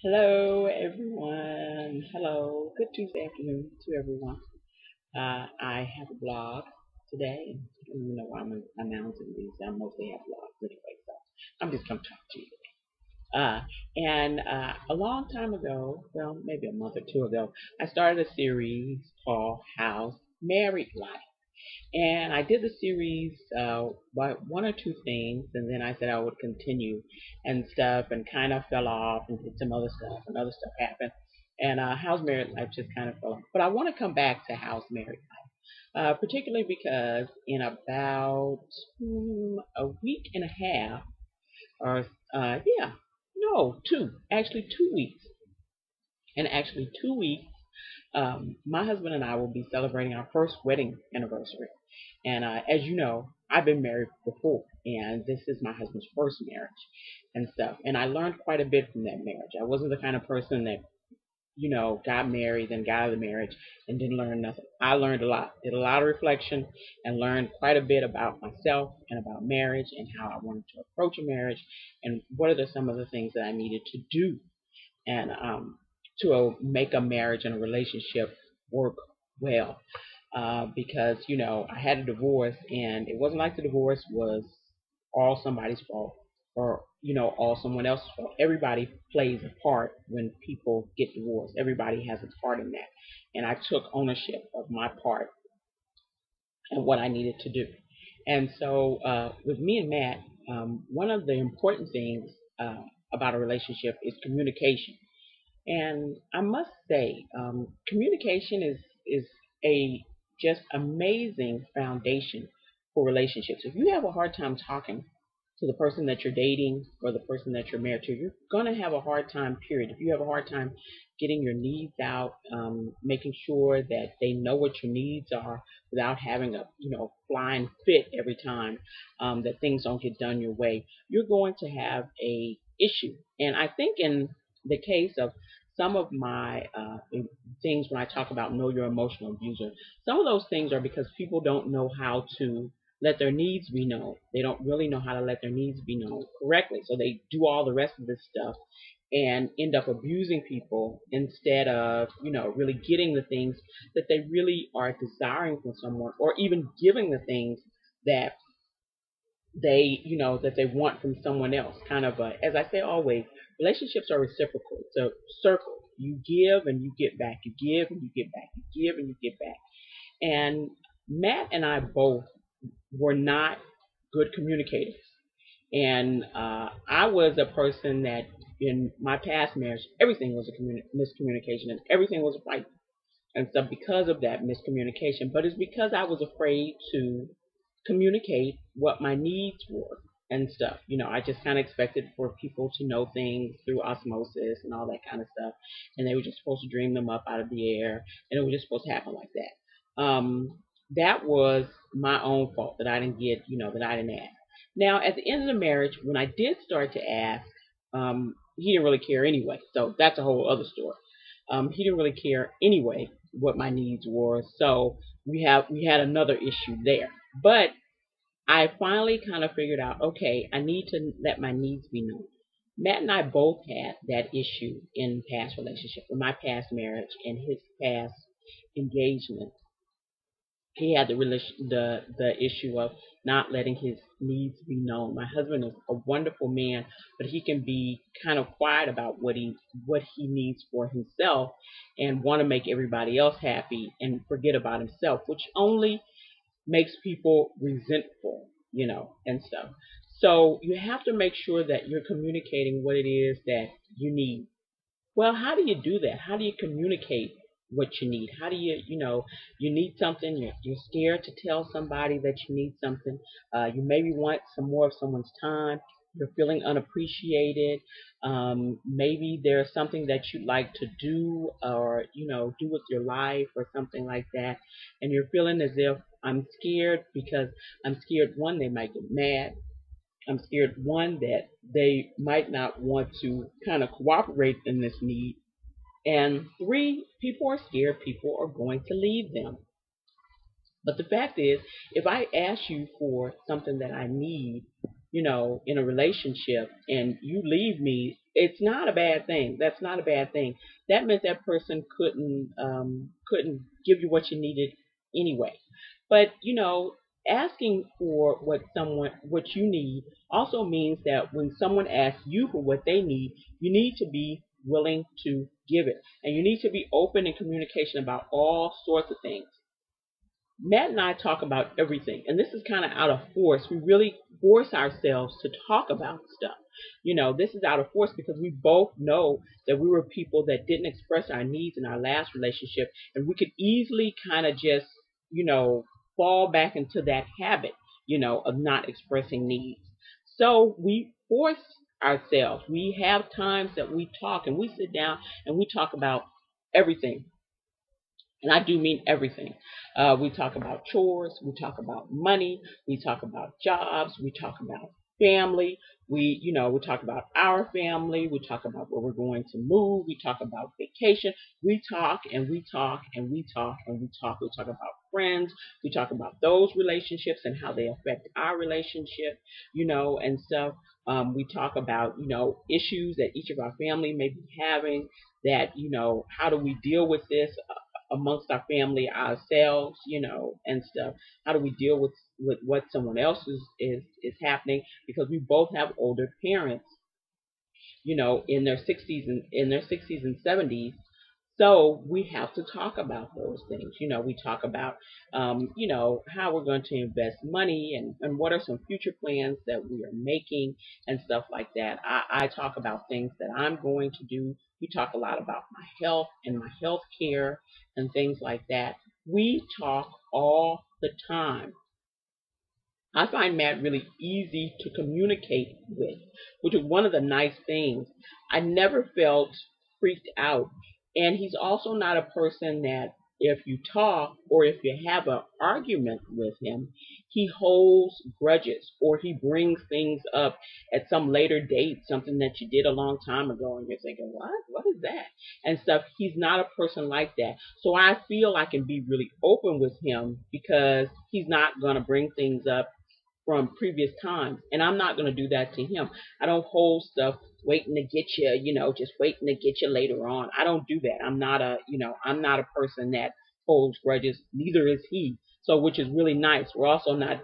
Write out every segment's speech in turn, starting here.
Hello, everyone. Hello. Good Tuesday afternoon to everyone. I have a blog today. I don't even know why I'm announcing these. I mostly have blogs anyway, so I'm just going to talk to you. And a long time ago, well, maybe a month or two ago, I started a series called How's Married Life. And I did the series by one or two things, and then I said I would continue and stuff, and kind of fell off and did some other stuff, and other stuff happened. And How's Married Life just kind of fell off. But I want to come back to How's Married Life, particularly because in about a week and a half, or yeah, no, actually 2 weeks, and actually 2 weeks, my husband and I will be celebrating our first wedding anniversary. And as you know, I've been married before, and this is my husband's first marriage and stuff. And I learned quite a bit from that marriage. I wasn't the kind of person that, got married and got out of the marriage and didn't learn nothing. I learned a lot, did a lot of reflection, and learned quite a bit about myself and about marriage and how I wanted to approach a marriage and what are some of the things that I needed to do and to make a marriage and a relationship work well. Because I had a divorce, and it wasn't like the divorce was all somebody's fault or all someone else's fault. Everybody plays a part when people get divorced. Everybody has a part in that, and I took ownership of my part and what I needed to do. And so with me and Matt, one of the important things about a relationship is communication. And I must say, communication is a just amazing foundation for relationships. If you have a hard time talking to the person that you're dating or the person that you're married to, you're gonna have a hard time. Period. If you have a hard time getting your needs out, making sure that they know what your needs are without having a flying fit every time that things don't get done your way, you're going to have a issue. And I think in the case of some of my things when I talk about know your emotional abuser, some of those things are because people don't know how to let their needs be known. They don't really know how to let their needs be known correctly. So they do all the rest of this stuff and end up abusing people instead of, really getting the things that they really are desiring from someone, or even giving the things that that they want from someone else. Kind of as I say always, relationships are reciprocal. It's a circle. You give and you get back. You give and you get back. You give and you get back. And Matt and I both were not good communicators. And I was a person that in my past marriage, everything was a miscommunication and everything was a fight. And so because of that miscommunication, but it's because I was afraid to communicate what my needs were and stuff. I just kind of expected for people to know things through osmosis and all that kind of stuff. And they were just supposed to dream them up out of the air, and it was just supposed to happen like that. That was my own fault that I didn't get, that I didn't ask. Now, at the end of the marriage, when I did start to ask, he didn't really care anyway. So that's a whole other story. He didn't really care anyway what my needs were. So we had another issue there. But I finally kind of figured out, okay, I need to let my needs be known. Matt and I both had that issue in past relationships, in my past marriage and his past engagement. He had the issue of not letting his needs be known. My husband is a wonderful man, but he can be kind of quiet about what he needs for himself and want to make everybody else happy and forget about himself, which only makes people resentful, and stuff. So you have to make sure that you're communicating what it is that you need. Well, how do you do that? How do you communicate what you need? How do you need something, you're scared to tell somebody that you need something. You maybe want some more of someone's time. You're feeling unappreciated. Maybe there's something that you'd like to do or, do with your life or something like that. And you're feeling as if I'm scared because I'm scared, one, they might get mad. I'm scared, one, that they might not want to kind of cooperate in this need. And three, people are scared people are going to leave them. But the fact is, if I ask you for something that I need, in a relationship and you leave me, it's not a bad thing. That's not a bad thing. That meant that person couldn't give you what you needed anyway. But asking for what you need also means that when someone asks you for what they need, you need to be willing to give it. And you need to be open in communication about all sorts of things. Matt and I talk about everything, and this is kind of out of force. We really force ourselves to talk about stuff. This is out of force because we both know that we were people that didn't express our needs in our last relationship, and we could easily kind of just, fall back into that habit, of not expressing needs. So we force ourselves. We have times that we talk and we sit down and we talk about everything, and I do mean everything. We talk about chores, we talk about money, we talk about jobs, we talk about family, we talk about our family, we talk about where we're going to move, we talk about vacation, we talk and we talk and we talk and we talk about friends, we talk about those relationships and how they affect our relationship, and stuff. We talk about, issues that each of our family may be having, that, how do we deal with this amongst our family ourselves, and stuff. How do we deal with what someone else is happening? Because we both have older parents, in their 60s and 70s. So we have to talk about those things. We talk about, how we're going to invest money and what are some future plans that we are making and stuff like that. I talk about things that I'm going to do. We talk a lot about my health and my health care and things like that. We talk all the time. I find Matt really easy to communicate with, which is one of the nice things. I never felt freaked out. And he's also not a person that if you talk or if you have an argument with him, he holds grudges or he brings things up at some later date, something that you did a long time ago, and you're thinking, what? What is that? And stuff. He's not a person like that. So I feel I can be really open with him because he's not going to bring things up from previous times. And I'm not going to do that to him. I don't hold stuff waiting to get you, just waiting to get you later on. I don't do that. I'm not a person that holds grudges. Neither is he. So, which is really nice. We're also not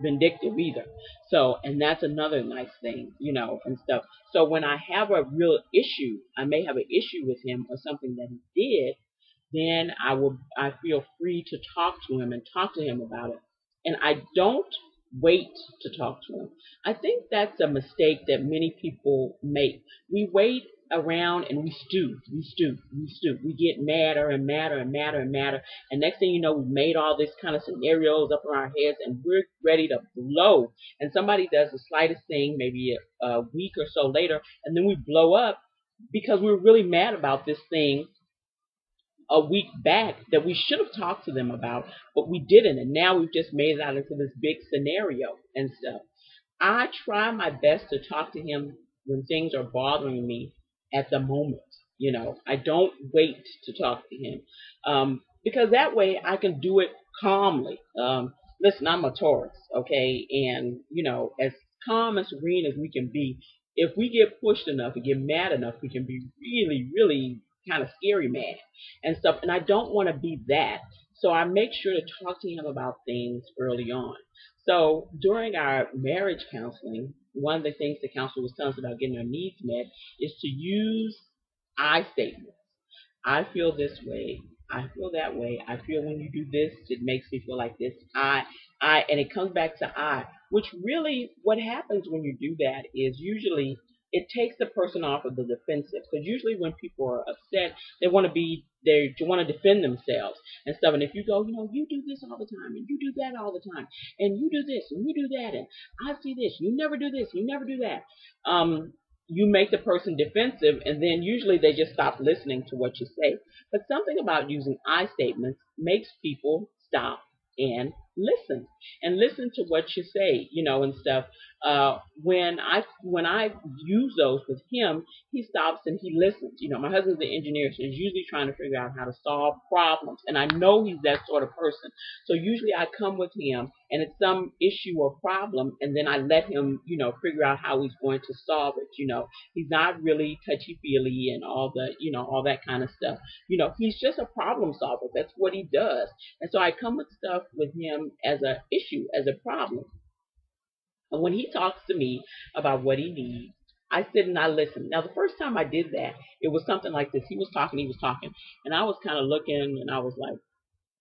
vindictive either. So, and that's another nice thing, and stuff. So when I have a real issue, I may have an issue with him or something that he did, then I feel free to talk to him and talk to him about it. And I don't wait to talk to him. I think that's a mistake that many people make. We wait around and we stew, we stew, we stew. We get madder and madder and madder and madder. And next thing you know, we've made all this kind of scenarios up in our heads and we're ready to blow. And somebody does the slightest thing, maybe a week or so later, and then we blow up because we're really mad about this thing a week back that we should have talked to them about, but we didn't. And now we've just made it out into this big scenario and stuff. I try my best to talk to him when things are bothering me at the moment. I don't wait to talk to him because that way I can do it calmly. Listen, I'm a Taurus, okay? And, as calm and serene as we can be, if we get pushed enough and get mad enough, we can be really, really kind of scary mad and stuff. And I don't want to be that. So I make sure to talk to him about things early on. So during our marriage counseling, one of the things the counselor was telling us about getting our needs met is to use I statements. I feel this way. I feel that way. I feel when you do this, it makes me feel like this. And it comes back to I, which really what happens when you do that is usually it takes the person off of the defensive. Because usually when people are upset, they want to defend themselves and stuff. And if you go, you do this all the time, and you do that all the time, and you do this, and you do that, and I see this, you never do this, you never do that. You make the person defensive, and then usually they just stop listening to what you say. But something about using I statements makes people stop and listen and listen to what you say, and stuff. When I use those with him, he stops and he listens. My husband's an engineer, so he's usually trying to figure out how to solve problems, and I know he's that sort of person. So usually I come with him, and it's some issue or problem, and then I let him, figure out how he's going to solve it. He's not really touchy feely and all that kind of stuff. He's just a problem solver. That's what he does. And so I come with stuff with him as a issue, as a problem. And when he talks to me about what he needs, I sit and I listen. Now, the first time I did that, it was something like this. He was talking, and I was kind of looking, and I was like,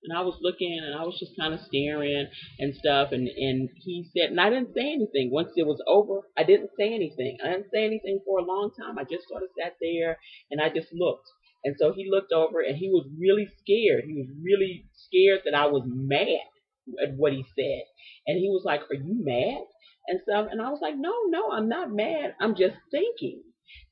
and I was looking, and I was just kind of staring and stuff. And he said, and I didn't say anything. Once it was over, I didn't say anything. I didn't say anything for a long time. I just sort of sat there, and I just looked. And so he looked over, and he was really scared. He was really scared that I was mad at what he said. And he was like, "Are you mad?" And stuff. And I was like, "No, I'm not mad. I'm just thinking."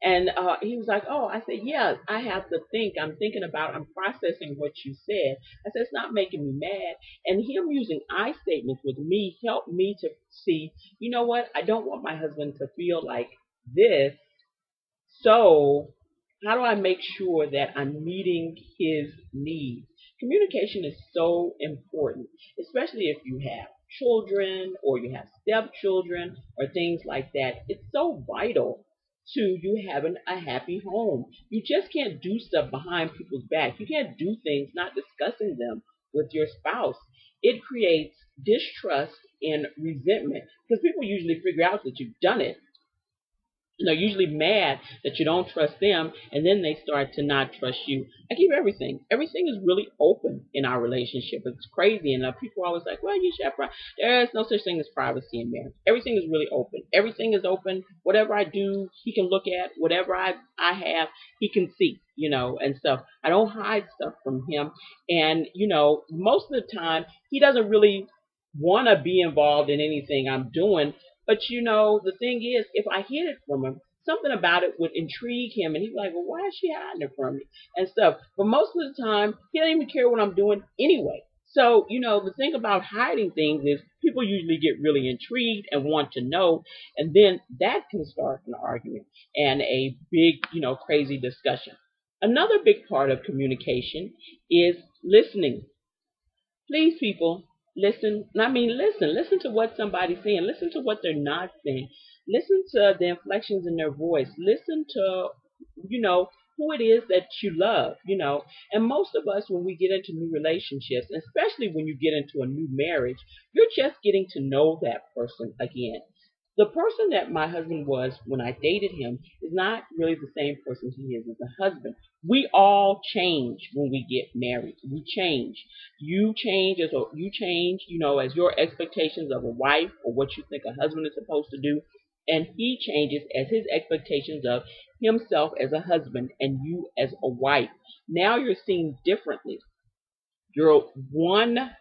And he was like, "Oh," I said, "Yeah, I have to think. I'm thinking about, I'm processing what you said." I said, "It's not making me mad." And him using I statements with me helped me to see, you know what? I don't want my husband to feel like this. So, how do I make sure that I'm meeting his needs? Communication is so important, especially if you have children or you have stepchildren or things like that. It's so vital to you having a happy home. You just can't do stuff behind people's back. You can't do things not discussing them with your spouse. It creates distrust and resentment because people usually figure out that you've done it, they're usually mad that you don't trust them, and then they start to not trust you. I keep everything. Everything is really open in our relationship. It's crazy, and people are always like, "Well, you should have privacy." There is no such thing as privacy in marriage. Everything is really open. Everything is open. Whatever I do, he can look at. Whatever I have, he can see. And stuff. I don't hide stuff from him, and most of the time, he doesn't really want to be involved in anything I'm doing. But the thing is, if I hid it from him, something about it would intrigue him, and he'd be like, "Well, why is she hiding it from me?" and stuff. But most of the time, he doesn't even care what I'm doing anyway. So, the thing about hiding things is people usually get really intrigued and want to know, and then that can start an argument and a big, crazy discussion. Another big part of communication is listening. Please, people, listen. I mean, listen. Listen to what somebody's saying. Listen to what they're not saying. Listen to the inflections in their voice. Listen to, who it is that you love. And most of us, when we get into new relationships, especially when you get into a new marriage, you're just getting to know that person again. The person that my husband was when I dated him is not really the same person he is as a husband. We all change when we get married. We change. You change, as your expectations of a wife or what you think a husband is supposed to do, and he changes as his expectations of himself as a husband and you as a wife. Now you're seen differently. You're one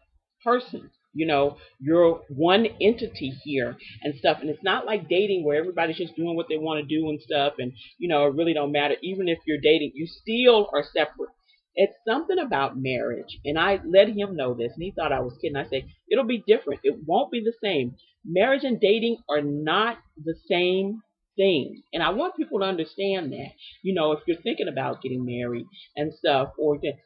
person. You're one entity here and stuff. And it's not like dating where everybody's just doing what they want to do and stuff. And, it really don't matter. Even if you're dating, you still are separate. It's something about marriage. And I let him know this. And he thought I was kidding. I said, it'll be different. It won't be the same. Marriage and dating are not the same thing. And I want people to understand that. If you're thinking about getting married and stuff,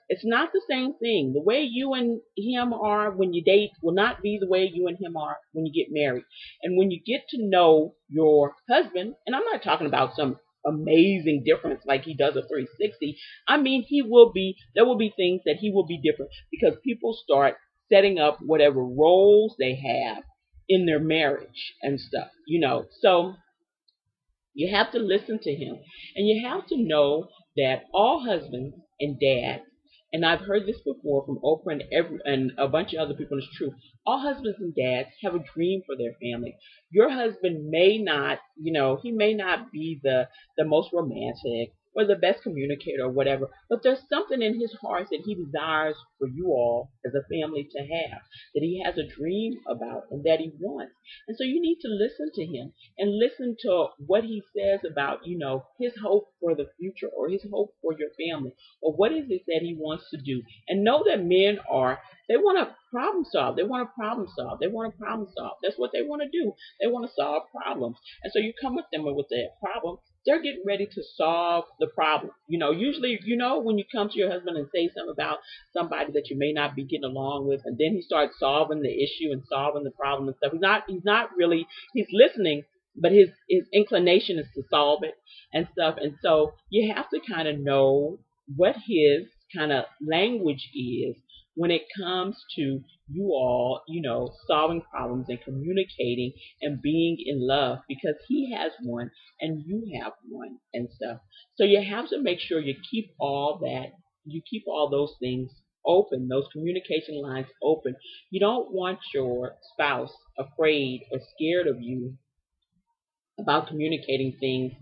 it's not the same thing. The way you and him are when you date will not be the way you and him are when you get married. And when you get to know your husband, and I'm not talking about some amazing difference like he does a 360. I mean, there will be things that he will be different because people start setting up whatever roles they have in their marriage and stuff. So you have to listen to him. And you have to know that all husbands and dads, and I've heard this before from Oprah and a bunch of other people, and it's true. All husbands and dads have a dream for their family. Your husband may not, he may not be the most romantic or the best communicator or whatever, but there's something in his heart that he desires for you all as a family to have, that he has a dream about and that he wants. And so you need to listen to him and listen to what he says about, his hope for the future or his hope for your family, or what is it that he wants to do. And know that they want to problem solve. They want to problem solve. They want to problem solve. That's what they want to do. They want to solve problems. And so you come with them with that problem, they're getting ready to solve the problem. Usually, when you come to your husband and say something about somebody that you may not be getting along with, and then he starts solving the issue and solving the problem and stuff. He's listening, but his inclination is to solve it and stuff. And so you have to kind of know what his kind of language is when it comes to you all, solving problems and communicating and being in love, because he has one and you have one and stuff. So you have to make sure you keep all those things open, those communication lines open. You don't want your spouse afraid or scared of you about communicating things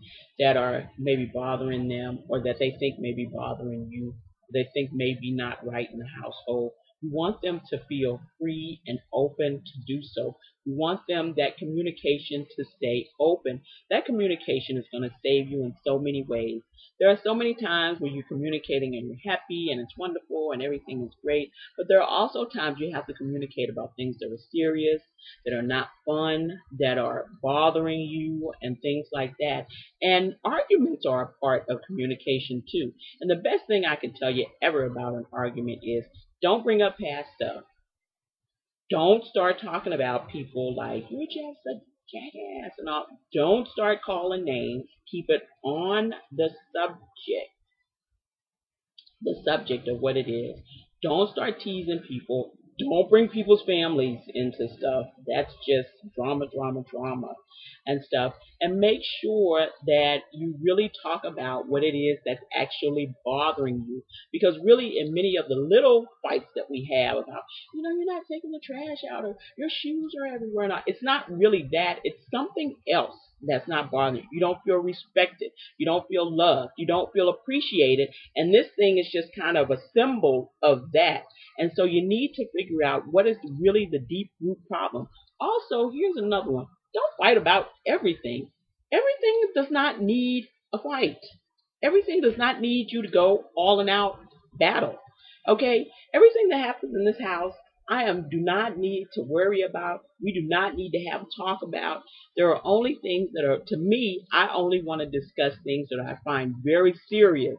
that are maybe bothering them, or that they think may be bothering you, they think may be not right in the household. You want them to feel free and open to do so. You want that communication to stay open. That communication is going to save you in so many ways. There are so many times where you're communicating and you're happy and it's wonderful and everything is great, but there are also times you have to communicate about things that are serious, that are not fun, that are bothering you, and things like that. And arguments are a part of communication too. And the best thing I can tell you ever about an argument is, don't bring up past stuff. Don't start talking about people like, you're just a jackass and all. Don't start calling names. Keep it on the subject of what it is. Don't start teasing people. Don't bring people's families into stuff. That's just drama, drama, drama and stuff. And make sure that you really talk about what it is that's actually bothering you. Because really, in many of the little fights that we have about, you're not taking the trash out, or your shoes are everywhere. Not, it's not really that. It's something else that's not bothering you. You don't feel respected. You don't feel loved. You don't feel appreciated. And this thing is just kind of a symbol of that. And so you need to figure out what is really the deep root problem. Also, here's another one. Don't fight about everything. Everything does not need a fight. Everything does not need you to go all and out battle. Okay? Everything that happens in this house, do not need to worry about. We do not need to have a talk about. There are only things that are, to me, I only want to discuss things that I find very serious.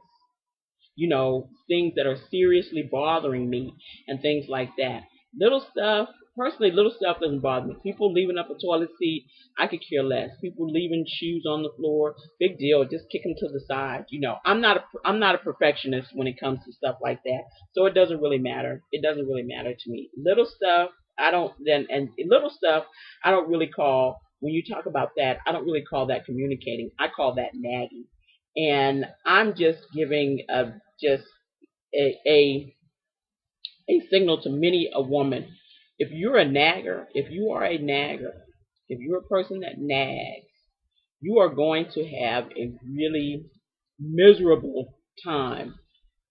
Things that are seriously bothering me and things like that. Little stuff doesn't bother me. People leaving up a toilet seat, I could care less. People leaving shoes on the floor, big deal. Just kick them to the side. I'm not a perfectionist when it comes to stuff like that. So it doesn't really matter. It doesn't really matter to me. Little stuff, little stuff, I don't really call, when you talk about that, I don't really call that communicating. I call that nagging. And I'm just giving a signal to many a woman. If you're a nagger, if you are a nagger, if you're a person that nags, you are going to have a really miserable time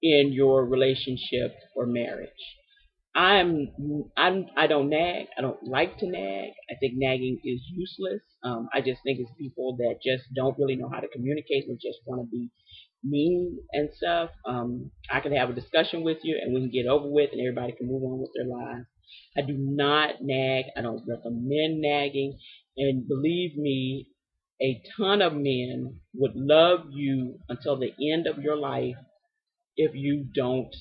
in your relationship or marriage. I don't nag. I don't like to nag. I think nagging is useless. I just think it's people that just don't really know how to communicate and just want to be mean and stuff. I can have a discussion with you and we can get over with and everybody can move on with their lives. I do not nag. I don't recommend nagging. And believe me, a ton of men would love you until the end of your life if you don't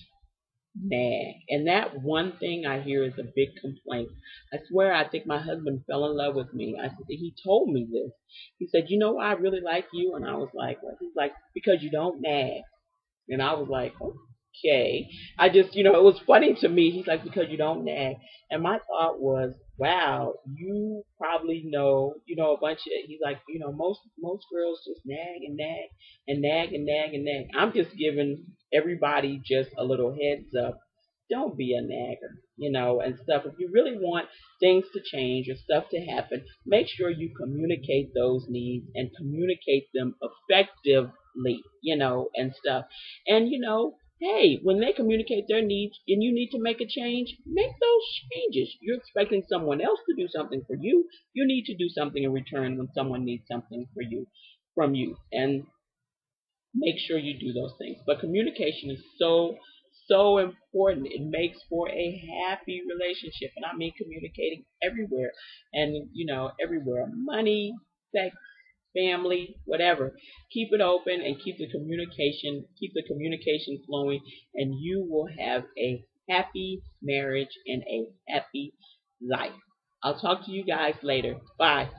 nag. And that one thing I hear is a big complaint. I swear, I think my husband fell in love with me. He told me this. He said, why I really like you? And I was like, what? He's like, because you don't nag. And I was like, okay. I just, it was funny to me. He's like, because you don't nag. And my thought was, wow, you probably know, a bunch of, he's like, most girls just nag and nag and nag and nag and nag. I'm just giving everybody just a little heads up. Don't be a nagger, and stuff. If you really want things to change or stuff to happen, make sure you communicate those needs and communicate them effectively. and stuff. And hey, when they communicate their needs and you need to make a change, make those changes. You're expecting someone else to do something for you. You need to do something in return when someone needs something from you. And make sure you do those things. But communication is so important. It makes for a happy relationship. And I mean communicating everywhere. And everywhere. Money, sex, family, whatever. Keep it open and keep the communication flowing, and you will have a happy marriage and a happy life. I'll talk to you guys later. Bye.